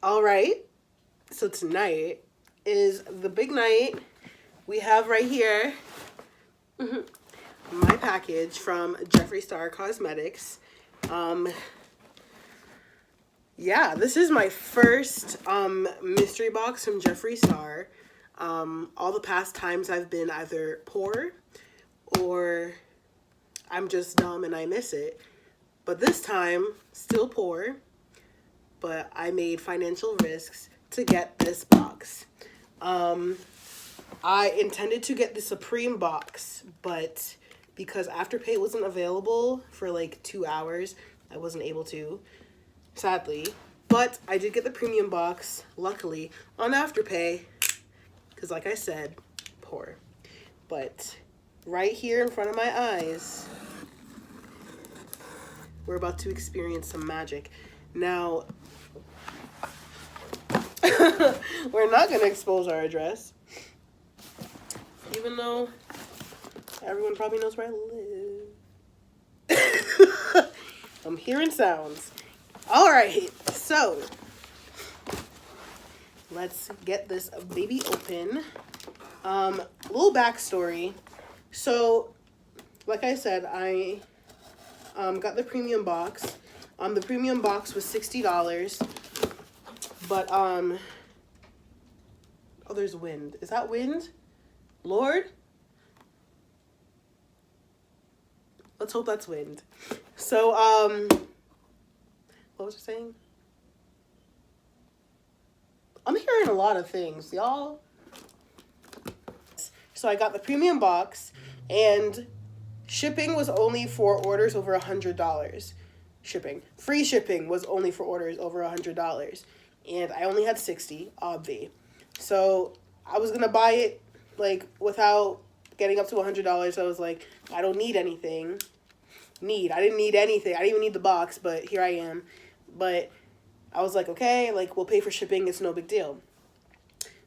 All right, so tonight is the big night. We have right here my package from Jeffree Star Cosmetics. Yeah, this is my first mystery box from Jeffree Star. All the past times I've been either poor or I'm just dumb and I miss it. But this time, still poor, but I made financial risks to get this box. I intended to get the Supreme box, but because Afterpay wasn't available for like 2 hours, I wasn't able to, sadly. But I did get the premium box, luckily, on Afterpay, because like I said, poor. But right here in front of my eyes, we're about to experience some magic. Now, we're not going to expose our address, even though everyone probably knows where I live. I'm hearing sounds. All right, so let's get this baby open. Little backstory. So, like I said, I got the premium box. The premium box was $60. But, oh, there's wind. Is that wind? Lord? Let's hope that's wind. So, what was I saying? I'm hearing a lot of things, y'all. So I got the premium box, and shipping was only for orders over $100. Free shipping was only for orders over $100. And I only had 60, obvi. So I was gonna buy it like without getting up to $100. I was like, I don't need anything. I didn't need anything. I didn't even need the box, but here I am. But I was like, okay, like we'll pay for shipping. It's no big deal.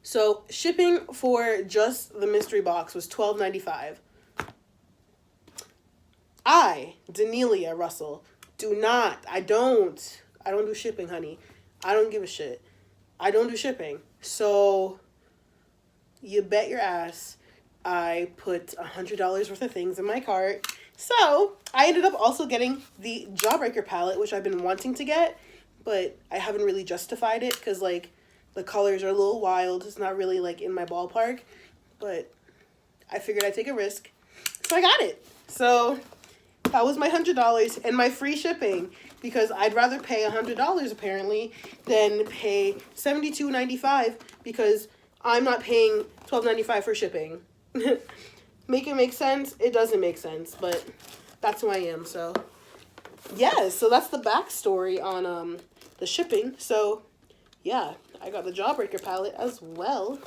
So shipping for just the mystery box was $12.95. I, Danelia Russell, I don't do shipping, honey. I don't give a shit. I don't do shipping. So you bet your ass I put $100 worth of things in my cart. So I ended up also getting the Jawbreaker palette, which I've been wanting to get, but I haven't really justified it because like the colors are a little wild. It's not really like in my ballpark, but I figured I'd take a risk. So I got it. So that was my $100 and my free shipping, because I'd rather pay $100 apparently than pay $72.95 because I'm not paying $12.95 for shipping. Make it make sense? It doesn't make sense, but that's who I am. So yeah, so that's the backstory on the shipping. So yeah, I got the Jawbreaker palette as well.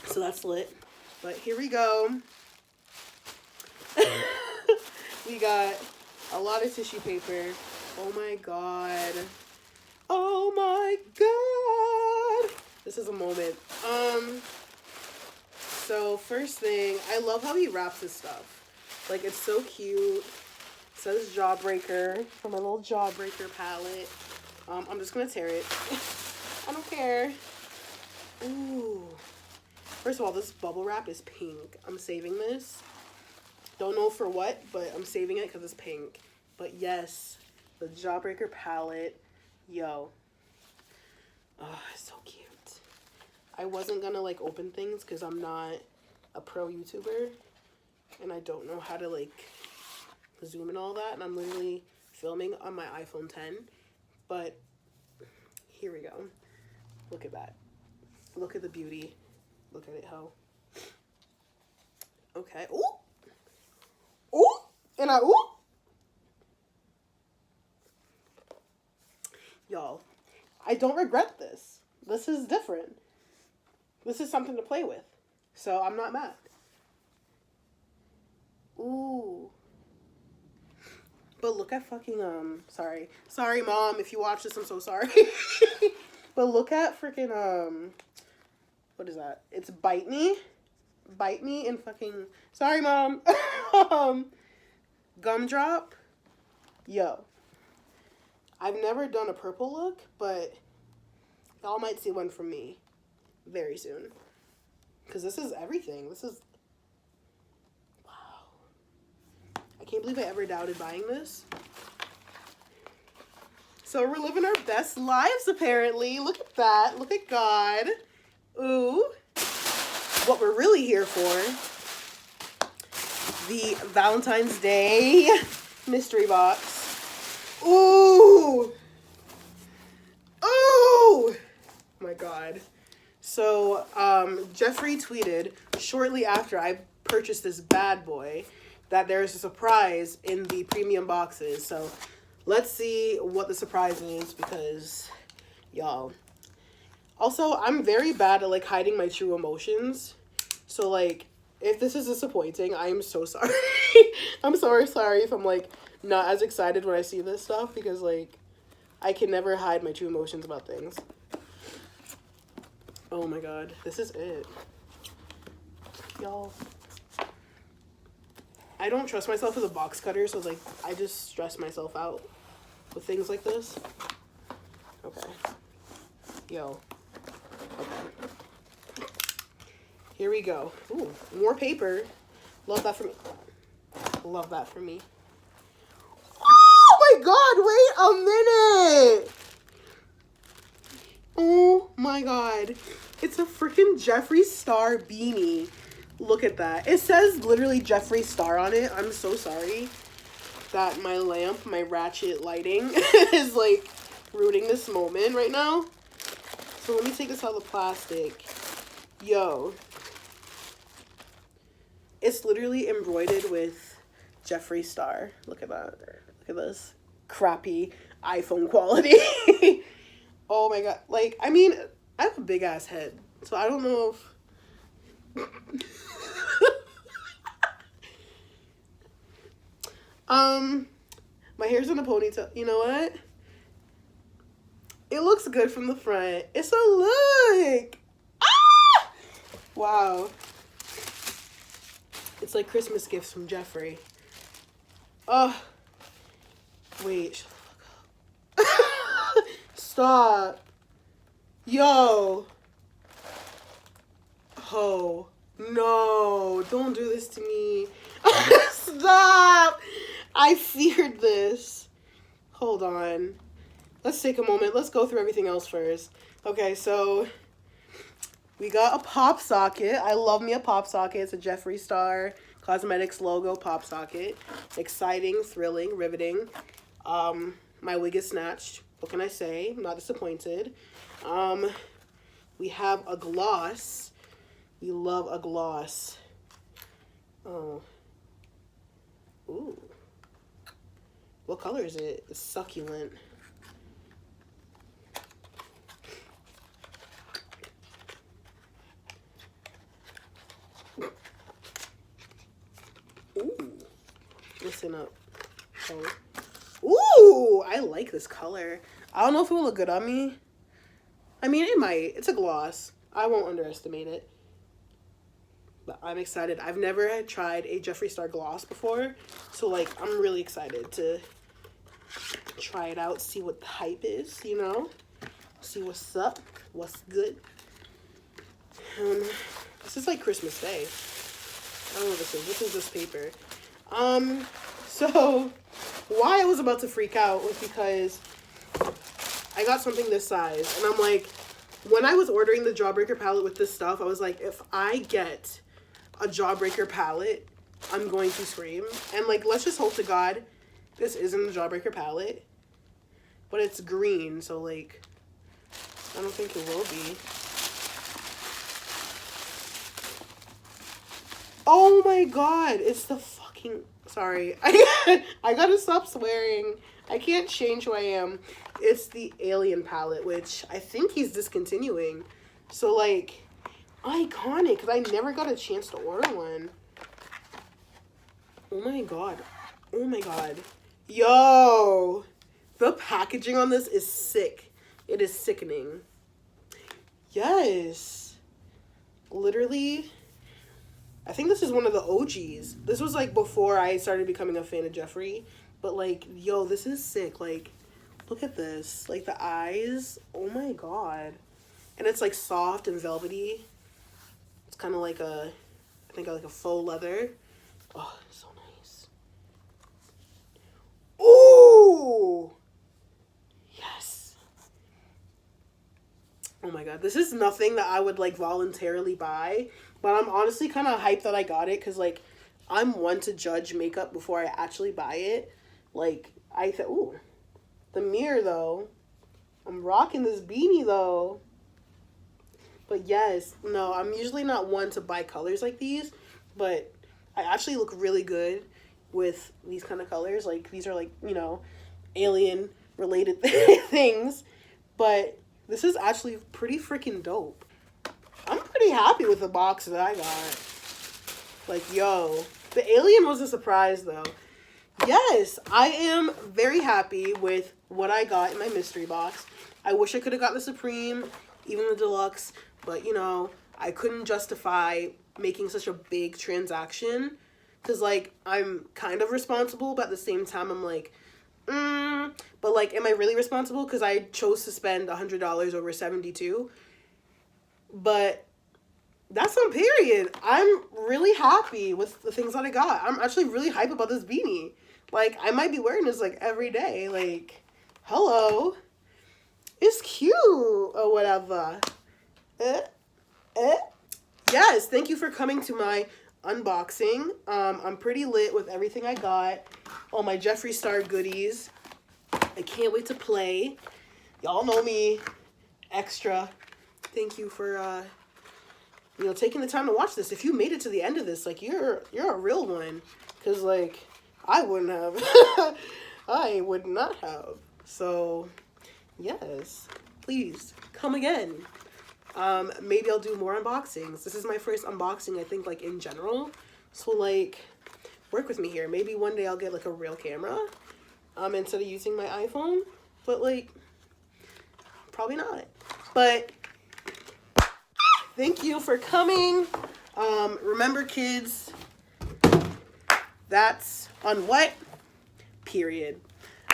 So that's lit. But here we go. We got a lot of tissue paper. Oh my god. Oh my god. This is a moment. So first thing, I love how he wraps his stuff. Like, it's so cute. It says Jawbreaker from my little Jawbreaker palette. I'm just gonna tear it. I don't care. Ooh. First of all, this bubble wrap is pink. I'm saving this. Don't know for what, but I'm saving it because it's pink. But yes, the Jawbreaker palette. Yo. Oh, it's so cute. I wasn't gonna like open things because I'm not a pro YouTuber. And I don't know how to like zoom and all that. And I'm literally filming on my iPhone 10. But here we go. Look at that. Look at the beauty. Look at it, ho. Okay. Ooh. Ooh. And I, ooh. Y'all, I don't regret this. This is different. This is something to play with. So I'm not mad. Ooh. But look at fucking, sorry. Sorry, Mom, if you watch this, I'm so sorry. But look at freaking, what is that? It's Bite Me. Bite Me and fucking, sorry, Mom. Gumdrop. Yo. I've never done a purple look, but Y'all might see one from me very soon. Because this is everything. This is... Wow. I can't believe I ever doubted buying this. So we're living our best lives, apparently. Look at that. Look at God. Ooh. What we're really here for. The Valentine's Day mystery box. Ooh. Ooh. My God. So, Jeffree tweeted shortly after I purchased this bad boy that there's a surprise in the premium boxes. So, let's see what the surprise is because, y'all. Also, I'm very bad at, like, hiding my true emotions. So, like, if this is disappointing, I am so sorry. I'm sorry if I'm, like, not as excited when I see this stuff because, like, I can never hide my true emotions about things. Oh my God, this is it. Y'all. I don't trust myself as a box cutter, so, like, I just stress myself out with things like this. Okay. Yo. Okay. Here we go. Ooh, more paper. Love that for me. Love that for me. Oh my God, wait a minute. Oh my God. It's a freaking Jeffree Star beanie. Look at that. It says literally Jeffree Star on it. I'm so sorry that my lamp, my ratchet lighting is like ruining this moment right now. So let me take this out of the plastic. Yo. It's literally embroidered with Jeffree Star. Look at that. Look at this. Crappy iPhone quality. Oh my God. Like, I mean, I have a big ass head. So I don't know if... My hair's in a ponytail. You know what? It looks good from the front. It's a look. Ah! Wow. It's like Christmas gifts from Jeffree. Oh. Wait. Shut the fuck up. Stop. Yo. Oh. No. Don't do this to me. Stop. I feared this. Hold on. Let's take a moment. Let's go through everything else first. Okay, so we got a pop socket. I love me a pop socket. It's a Jeffree Star Cosmetics logo pop socket. Exciting, thrilling, riveting. My wig is snatched. What can I say? I'm not disappointed. We have a gloss. We love a gloss. Oh. Ooh. What color is it? It's succulent. Ooh. Listen up. Oh. Ooh, I like this color. I don't know if it will look good on me. I mean, it might. It's a gloss. I won't underestimate it. But I'm excited. I've never tried a Jeffree Star gloss before. So, like, I'm really excited to try it out. See what the hype is, you know? See what's up. What's good. This is like Christmas Day. I don't know what this is. This is this paper. So why I was about to freak out was because I got something this size. And I'm like, when I was ordering the Jawbreaker palette with this stuff, I was like, if I get a Jawbreaker palette, I'm going to scream. And, like, let's just hope to God this isn't the Jawbreaker palette. But it's green, so, like, I don't think it will be. Oh my God, it's the fucking... Sorry. I gotta stop swearing. I can't change who I am. It's the Alien palette, which I think he's discontinuing. So, like, iconic, because I never got a chance to order one. Oh my God. Oh my God. Yo! The packaging on this is sick. It is sickening. Yes. Literally... I think this is one of the OGs. This was, like, before I started becoming a fan of Jeffree. But, like, yo, this is sick. Like, look at this. Like, the eyes. Oh, my God. And it's like soft and velvety. It's kind of like I think like a faux leather. Oh, it's so nice. Ooh! Yes. Oh my god, this is nothing that I would like voluntarily buy, but I'm honestly kind of hyped that I got it because like I'm one to judge makeup before I actually buy it. Like I thought, ooh, the mirror though. I'm rocking this beanie though. But yes, no, I'm usually not one to buy colors like these, but I actually look really good with these kind of colors. Like these are like, you know, alien related things, but this is actually pretty freaking dope. I'm pretty happy with the box that I got. Like, yo, the alien was a surprise though. Yes, I am very happy with what I got in my mystery box. I wish I could have got the Supreme, even the Deluxe, but you know, I couldn't justify making such a big transaction because like I'm kind of responsible, but at the same time I'm like, but like, am I really responsible? Because I chose to spend $100 over 72. But that's on period. I'm really happy with the things that I got. I'm actually really hype about this beanie. Like, I might be wearing this like every day. Like, hello. It's cute or whatever. Yes, thank you for coming to my unboxing. I'm pretty lit with everything I got. All my Jeffree Star goodies. I can't wait to play. Y'all know me. Extra. Thank you for you know, taking the time to watch this. If you made it to the end of this, like you're a real one. Cause like I wouldn't have. I would not have. So yes, please come again. Maybe I'll do more unboxings. This is my first unboxing, I think, like in general. So like work with me here. Maybe one day I'll get like a real camera instead of using my iPhone. But like probably not. But thank you for coming. Remember, kids, that's on what? Period.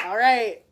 All right.